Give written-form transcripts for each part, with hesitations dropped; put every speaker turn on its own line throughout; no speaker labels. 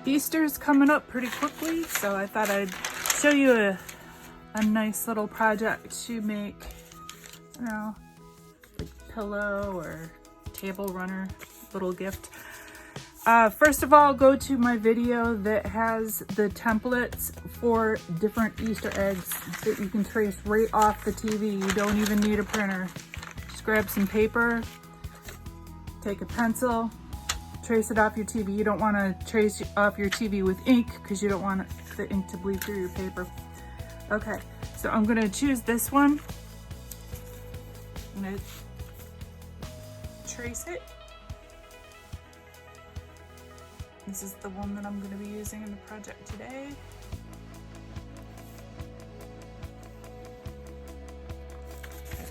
Easter's coming up pretty quickly, so I thought I'd show you a nice little project to make, I don't know, like pillow or table runner, little gift. First of all, go to my video that has the templates for different Easter eggs that you can trace right off the TV. You don't even need a printer. Just grab some paper, take a pencil, trace it off your TV. You don't want to trace off your TV with ink because you don't want the ink to bleed through your paper. Okay, so I'm going to choose this one. I'm going to trace it. This is the one that I'm going to be using in the project today.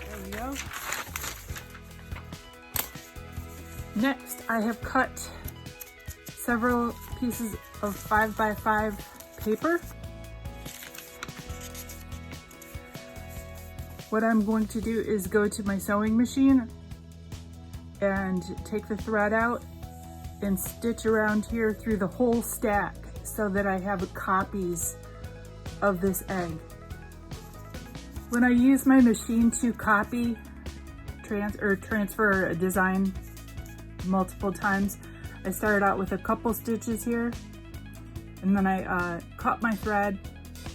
There we go. Next, I have cut several pieces of 5x5 paper. What I'm going to do is go to my sewing machine and take the thread out and stitch around here through the whole stack so that I have copies of this egg. When I use my machine to copy, transfer a design multiple times, I started out with a couple stitches here, and then I cut my thread,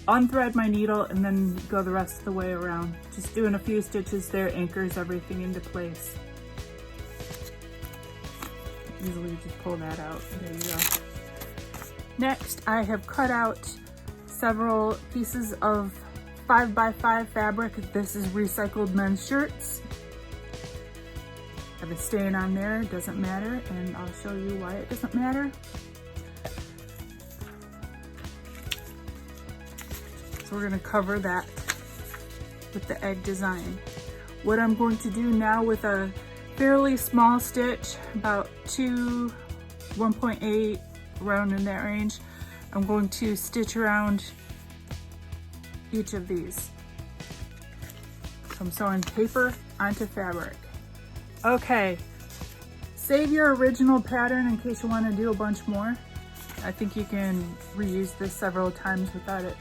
unthread my needle, and then go the rest of the way around. Just doing a few stitches there anchors everything into place. Easily just pull that out. There you go. Next, I have cut out several pieces of 5x5 fabric. This is recycled men's shirts. I have a stain on there, it doesn't matter, and I'll show you why it doesn't matter. So we're going to cover that with the egg design. What I'm going to do now with a fairly small stitch, about 1.8, around in that range, I'm going to stitch around each of these. So I'm sewing paper onto fabric. Okay, save your original pattern in case you want to do a bunch more. I think you can reuse this several times without it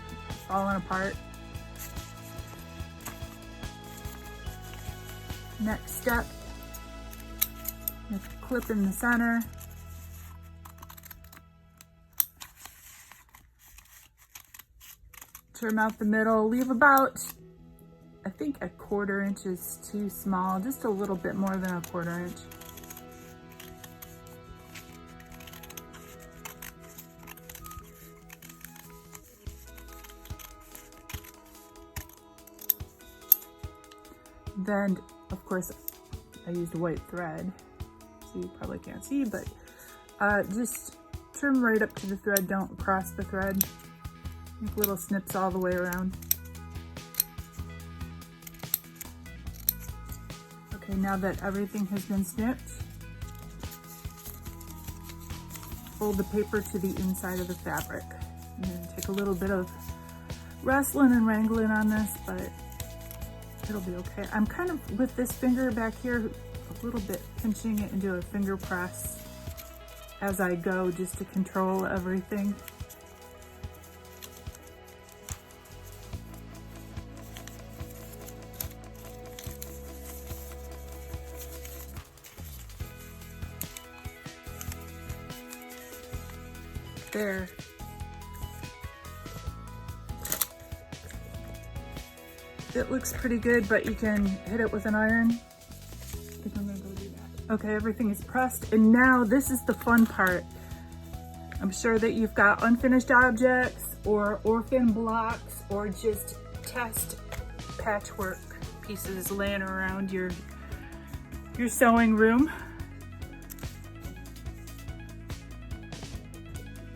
falling apart. Next step, clip in the center. Trim out the middle, leave about, I think a 1/4 inch is too small, just a little bit more than a 1/4 inch. Then, of course, I used white thread, so you probably can't see, but just trim right up to the thread, don't cross the thread. Make little snips all the way around. Okay, now that everything has been snipped, fold the paper to the inside of the fabric. I'm going to take a little bit of wrestling and wrangling on this, but it'll be okay. I'm kind of, with this finger back here, a little bit pinching it into a finger press as I go, just to control everything. There. It looks pretty good, but you can hit it with an iron. I think I'm gonna go do that. Okay, everything is pressed, and now this is the fun part. I'm sure that you've got unfinished objects or orphan blocks or just test patchwork pieces laying around your sewing room.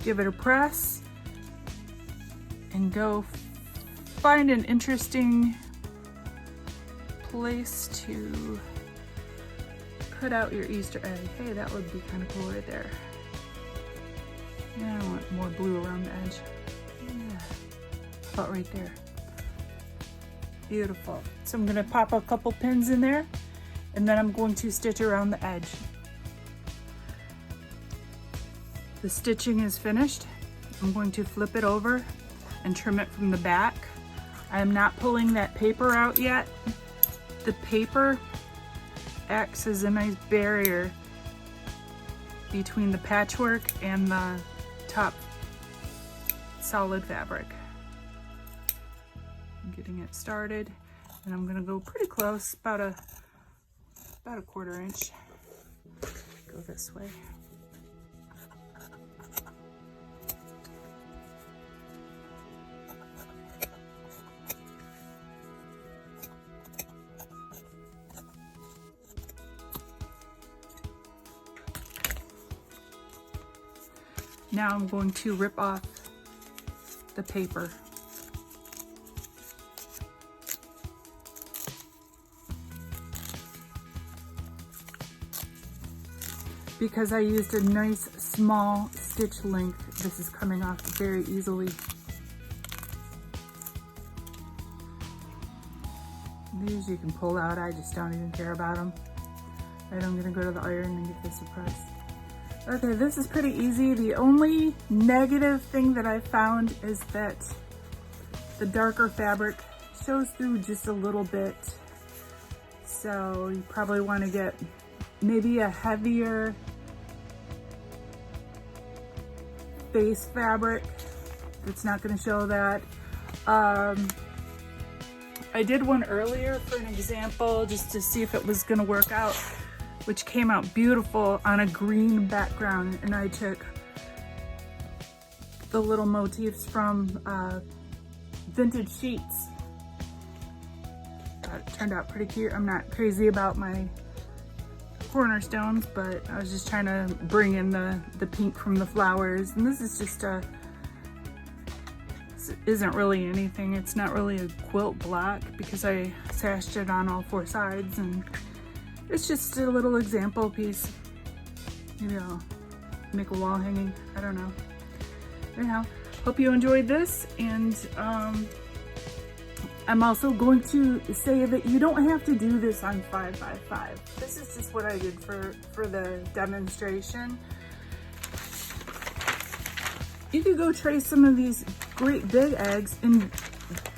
Give it a press and go find an interesting place to put out your Easter egg. Hey, that would be kind of cool right there. Yeah, I want more blue around the edge. Yeah, about right there. Beautiful. So I'm gonna pop a couple pins in there, and then I'm going to stitch around the edge. The stitching is finished. I'm going to flip it over and trim it from the back. I am not pulling that paper out yet. The paper acts as a nice barrier between the patchwork and the top solid fabric. I'm getting it started, and I'm gonna go pretty close, about a 1/4 inch. Go this way. Now I'm going to rip off the paper. Because I used a nice small stitch length, this is coming off very easily. These you can pull out, I just don't even care about them. Right, I'm gonna go to the iron and get this pressed. Okay, this is pretty easy. The only negative thing that I found is that the darker fabric shows through just a little bit. So you probably want to get maybe a heavier base fabric. It's not going to show that. I did one earlier for an example just to see if it was going to work out, which came out beautiful on a green background, and I took the little motifs from vintage sheets. It turned out pretty cute. I'm not crazy about my cornerstones, but I was just trying to bring in the pink from the flowers, and this is just this isn't really anything. It's not really a quilt block because I sashed it on all 4 sides, and it's just a little example piece. Maybe I'll make a wall hanging. I don't know. Anyhow, hope you enjoyed this, and I'm also going to say that you don't have to do this on 5x5. This is just what I did for the demonstration. You could go trace some of these great big eggs and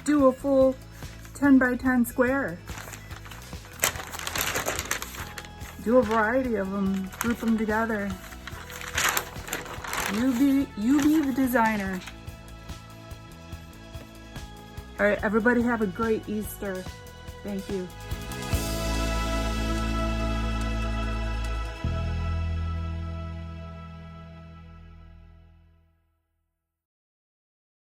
do a full 10x10 square. Do a variety of them, group them together. You be the designer. All right, everybody have a great Easter. Thank you.